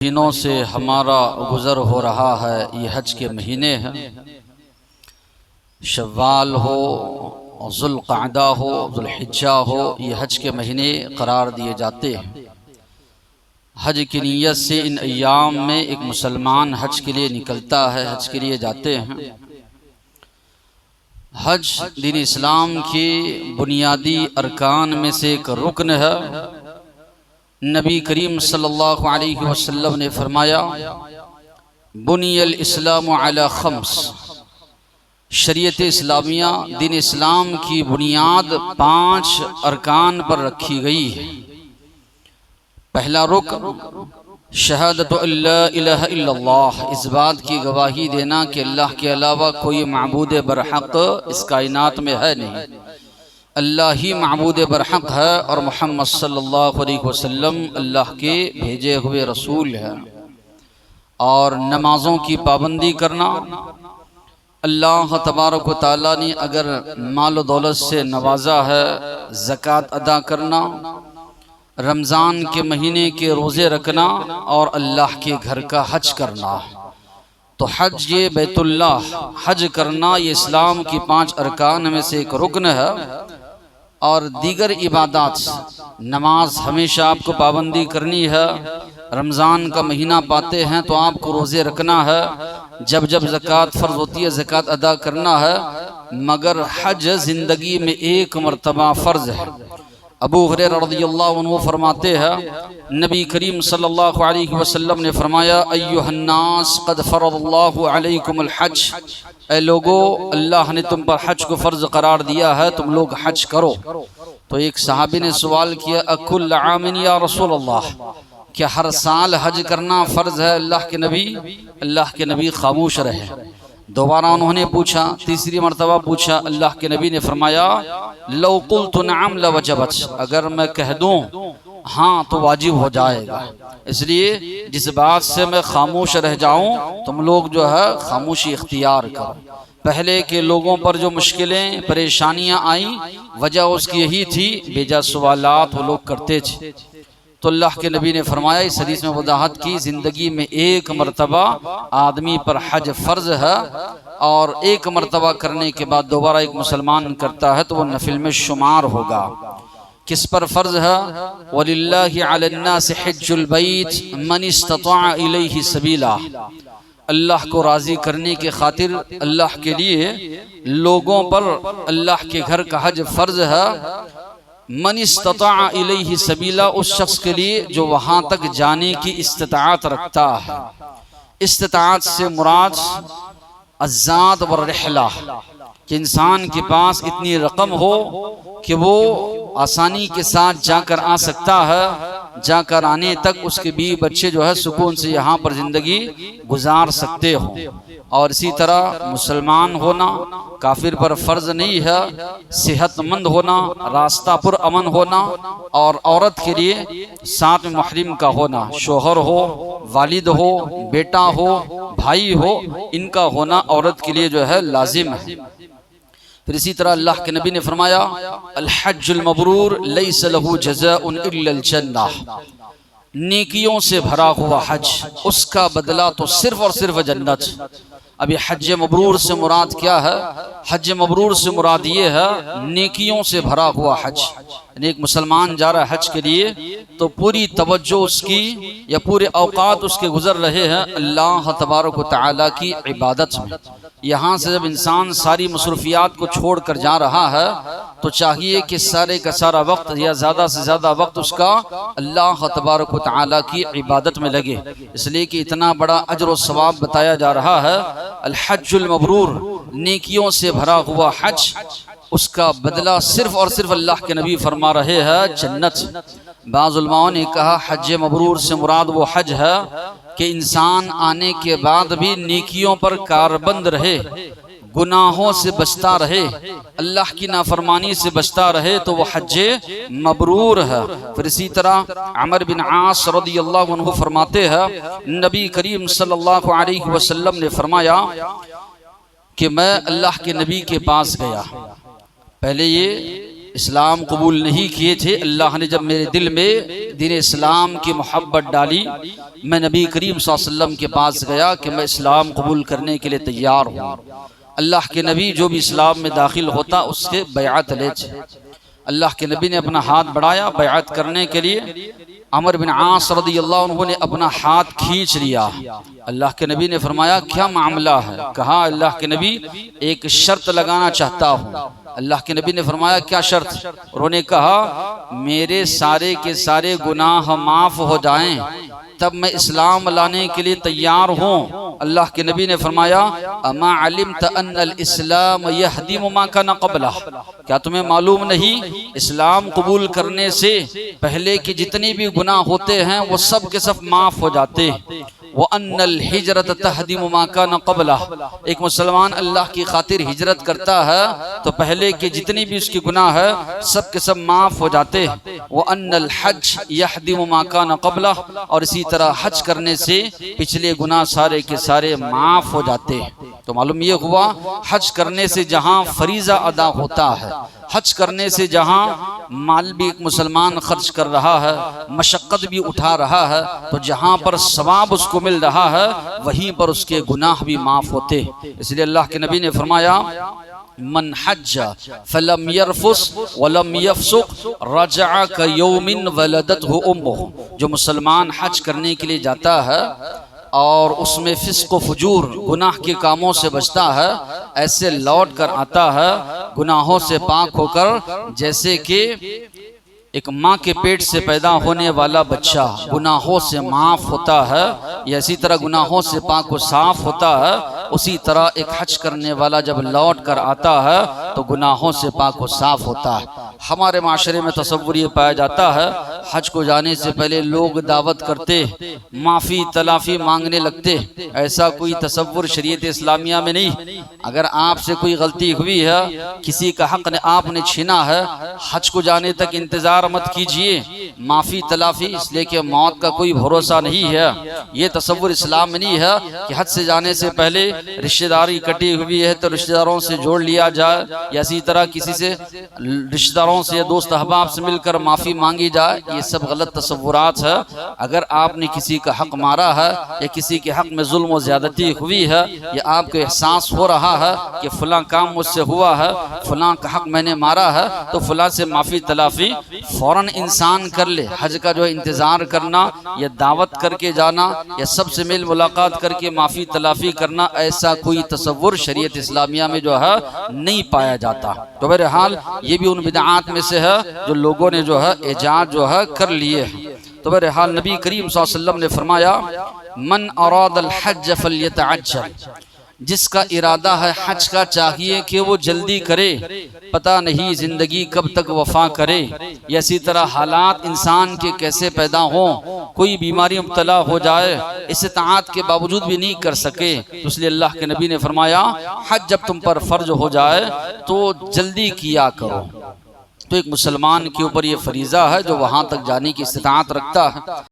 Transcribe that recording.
مہینوں سے ہمارا گزر ہو رہا ہے، یہ حج کے مہینے ہیں۔ شوال ہو، ذوالقعدہ ہو، ذوالحجہ ہو، یہ حج کے مہینے قرار دیے جاتے ہیں۔ حج کی نیت سے ان ایام میں ایک مسلمان حج کے لیے نکلتا ہے، حج کے لیے جاتے ہیں۔ حج دین اسلام کی بنیادی ارکان میں سے ایک رکن ہے۔ نبی کریم صلی اللہ علیہ وسلم نے فرمایا، بنی الاسلام علی خمس، شریعت اسلامیہ دین اسلام کی بنیاد 5 ارکان پر رکھی گئی ہے۔ پہلا رکن شہادت لا الہ الا اللہ، اس بات کی گواہی دینا کہ اللہ کے علاوہ کوئی معبود برحق اس کائنات میں ہے نہیں، اللہ ہی معبود برحق ہے اور محمد صلی اللہ علیہ وسلم اللہ کے بھیجے ہوئے رسول ہیں۔ اور نمازوں کی پابندی کرنا، اللہ تبارک و تعالیٰ نے اگر مال و دولت سے نوازا ہے، زکوٰۃ ادا کرنا، رمضان کے مہینے کے روزے رکھنا اور اللہ کے گھر کا حج کرنا۔ تو حج یہ بیت اللہ حج کرنا، یہ اسلام کی 5 ارکان میں سے ایک رکن ہے۔ اور دیگر عبادات، نماز ہمیشہ آپ کو پابندی کرنی ہے، رمضان کا مہینہ پاتے ہیں تو آپ کو روزے رکھنا ہے، جب جب زکوٰۃ فرض ہوتی ہے زکوٰۃ ادا کرنا ہے، مگر حج زندگی میں ایک مرتبہ فرض ہے۔ ابو ہریرہ رضی اللہ عنہ فرماتے ہیں، نبی کریم صلی اللہ علیہ وسلم نے فرمایا، ایھا الناس قد فرض اللہ علیکم الحج، اے لوگو اللہ نے تم پر حج کو فرض قرار دیا ہے، تم لوگ حج کرو۔ تو ایک صحابی نے سوال کیا، اکل عام یا رسول اللہ، کیا ہر سال حج کرنا فرض ہے اللہ کے نبی؟ اللہ کے نبی خاموش رہے۔ دوبارہ انہوں نے پوچھا، تیسری مرتبہ پوچھا، اللہ کے نبی نے فرمایا، لو قلت نعم لوجبت، اگر میں کہہ دوں ہاں تو واجب ہو جائے گا۔ اس لیے جس بات سے میں خاموش رہ جاؤں تم لوگ جو ہے خاموشی اختیار کرو۔ پہلے کے لوگوں پر جو مشکلیں پریشانیاں آئیں، وجہ اس کی یہی تھی، بے جا سوالات وہ لوگ کرتے تھے۔ تو اللہ کے نبی نے فرمایا، اس حدیث میں وضاحت کی، زندگی میں ایک مرتبہ آدمی پر حج فرض ہے، اور ایک مرتبہ کرنے کے بعد دوبارہ ایک مسلمان کرتا ہے تو وہ نفل میں شمار ہوگا۔ کس پر فرض ہے؟ وَلِلَّهِ عَلَى النَّاسِ حِجُّ الْبَيْتِ مَنِ اسْتَطَاعَ إِلَيْهِ سَبِيلًا، اللہ کو راضی کرنے کے خاطر اللہ کے لیے لوگوں پر اللہ کے گھر کا حج فرض ہے۔ من استطاع الیہ سبیلا، اس شخص کے لیے جو وہاں تک جانے کی استطاعت رکھتا ہے۔ استطاعت سے مراد الذات والرحلہ، کہ انسان کے پاس اتنی رقم ہو کہ وہ آسانی کے ساتھ جا کر آ سکتا ہے، جا کر آنے تک اس کے بیوی بچے جو ہے سکون سے یہاں پر زندگی گزار سکتے ہوں۔ اور اسی طرح مسلمان ہونا کافر پر فرض نہیں ہے، صحت مند ہونا، راستہ پر امن ہونا، اور عورت کے لیے ساتھ میں محرم کا ہونا، شوہر ہو، والد ہو، بیٹا ہو، بھائی ہو، ان کا ہونا عورت کے لیے جو ہے لازم ہے۔ پھر اسی طرح اللہ کے نبی نے فرمایا، الحج المبرور لیس لہ جزاء الا الجنہ، نیکیوں سے بھرا ہوا حج، اس کا بدلہ تو صرف اور صرف جنت۔ ابھی حج مبرور سے مراد کیا ہے؟ حج مبرور سے مراد یہ ہے نیکیوں سے بھرا ہوا حج، یعنی ایک مسلمان جا رہا ہے حج کے لیے تو پوری توجہ اس کی یا پورے اوقات اس کے گزر رہے ہیں اللہ تبارک و تعالیٰ کی عبادت میں۔ یہاں سے جب انسان ساری مصروفیات کو چھوڑ کر جا رہا ہے تو چاہیے کہ سارے کا سارا وقت یا زیادہ سے زیادہ وقت اس کا اللہ تبارک و تعالیٰ کی عبادت میں لگے، اس لیے کہ اتنا بڑا اجر و ثواب بتایا جا رہا ہے۔ الحج المبرور، نیکیوں سے بھرا ہوا حج، اس کا بدلہ صرف اور صرف اللہ کے نبی فرما رہے ہیں جنت۔ بعض علماء نے کہا حج مبرور سے مراد وہ حج ہے کہ انسان آنے کے بعد بھی نیکیوں پر کاربند رہے، گناہوں سے بچتا رہے، اللہ کی نافرمانی سے بچتا رہے، تو وہ حج مبرور ہے۔ پھر اسی طرح عمر بن عاص رضی اللہ عنہ فرماتے ہیں، نبی کریم صلی اللہ علیہ وسلم نے فرمایا کہ میں اللہ کے نبی کے پاس گیا، پہلے یہ اسلام قبول نہیں کیے تھے، اللہ نے جب میرے دل میں دین اسلام کی محبت ڈالی، میں نبی کریم صلی اللہ علیہ وسلم کے پاس گیا کہ میں اسلام قبول کرنے کے لیے تیار ہوں۔ اللہ کے نبی جو بھی اسلام میں داخل ہوتا اس کے بیعت لیتے۔ اللہ کے نبی نے اپنا ہاتھ بڑھایا بیعت کرنے کے لیے، عمر بن عاص رضی اللہ عنہ نے اپنا ہاتھ کھینچ لیا۔ اللہ کے نبی نے فرمایا کیا معاملہ ہے؟ کہا اللہ کے نبی ایک شرط لگانا چاہتا ہوں۔ اللہ کے نبی نے فرمایا کیا شرط؟ انہوں نے کہا میرے سارے کے سارے گناہ معاف ہو جائیں تب میں اسلام لانے کے لیے تیار ہوں۔ اللہ کے نبی نے فرمایا اما علمت ان الاسلام یہدم ما کان قبلہ، کیا تمہیں معلوم نہیں اسلام قبول کرنے سے پہلے کے جتنے بھی گناہ ہوتے ہیں وہ سب کے سب معاف ہو جاتے ہیں۔ وَأَنَّ الْحِجْرَةَ تَهْدِمُ مَا كَانَ قَبْلَهُ، ایک مسلمان اللہ کی خاطر ہجرت کرتا ہے تو پہلے کے جتنی بھی اس کی گناہ ہے سب کے سب معاف ہو جاتے ہیں۔ وَأَنَّ الْحَجْ يَحْدِمُ مَا كَانَ قَبْلَهُ، اور اسی طرح حج کرنے سے پچھلے گناہ سارے کے سارے معاف ہو جاتے ہیں۔ تو معلوم یہ ہوا حج کرنے سے جہاں فریضہ ادا ہوتا ہے، حج کرنے سے جہاں مال بھی ایک مسلمان خرچ کر رہا ہے، مشقت بھی اٹھا رہا ہے، تو جہاں پر ثواب اس کو مل رہا ہے وہیں پر اس کے گناہ بھی معاف ہوتے۔ اس لیے اللہ کے نبی نے فرمایا من حج فلم يرفث ولم يفسق رجع كيوم ولدته امه، جو مسلمان حج کرنے کے لیے جاتا ہے اور اس میں فسق و فجور گناہ کے کاموں سے بچتا ہے، ایسے لوٹ کر آتا ہے گناہوں سے پاک ہو کر جیسے کہ ایک ماں کے پیٹ سے پیدا ہونے والا بچہ گناہوں سے معاف ہوتا ہے، یا اسی طرح گناہوں سے پاک و صاف ہوتا ہے، اسی طرح ایک حج کرنے والا جب لوٹ کر آتا ہے تو گناہوں سے پاک و صاف ہوتا ہے۔ ہمارے معاشرے میں تصور یہ پایا جاتا ہے حج کو جانے سے پہلے لوگ دعوت کرتے، معافی تلافی مانگنے لگتے، ایسا کوئی تصور شریعت اسلامیہ میں نہیں۔ اگر آپ سے کوئی غلطی ہوئی ہے، کسی کا حق آپ نے چھینا ہے، حج کو جانے تک انتظار مت کیجئے معافی تلافی، اس لیے کہ موت کا کوئی بھروسہ نہیں ہے۔ یہ تصور اسلام میں نہیں ہے کہ حج سے جانے سے پہلے رشتہ داری کٹی ہوئی ہے تو رشتہ داروں سے جوڑ لیا جائے، یا اسی طرح کسی سے رشتہ داروں سے یا دوست احباب سے مل کر معافی مانگی جائے، یہ سب غلط تصورات ہے۔ اگر آپ نے کسی کا حق مارا ہے یا کسی کے حق میں ظلم و زیادتی ہوئی ہے، یا آپ کو احساس ہو رہا ہے کہ فلاں کام مجھ سے ہوا ہے، فلاں کا حق میں نے مارا ہے، تو فلاں سے معافی تلافی فوراً انسان کر لے۔ حج کا جو انتظار کرنا یا دعوت کر کے جانا یا سب سے مل ملاقات کر کے معافی تلافی کرنا، ایسا کوئی تصور شریعت اسلامیہ میں جو ہے نہیں پایا جاتا۔ تو بہرحال یہ بھی ان بدعات میں سے ہے جو لوگوں نے جو ہے ایجاد جو ہے کر لیے ہیں۔ تو بہرحال نبی کریم صلی اللہ علیہ وسلم نے فرمایا من اراد الحج فلیتعجل، جس کا ارادہ ہے حج کا چاہیے کہ وہ جلدی کرے، پتہ نہیں زندگی کب تک وفا کرے، یا اسی طرح حالات انسان کے کیسے پیدا ہوں، کوئی بیماری مبتلا ہو جائے استطاعت کے باوجود بھی نہیں کر سکے، تو اس لیے اللہ کے نبی نے فرمایا حج جب تم پر فرض ہو جائے تو جلدی کیا کرو۔ تو ایک مسلمان کے اوپر یہ فریضہ ہے جو وہاں تک جانے کی استطاعت رکھتا ہے۔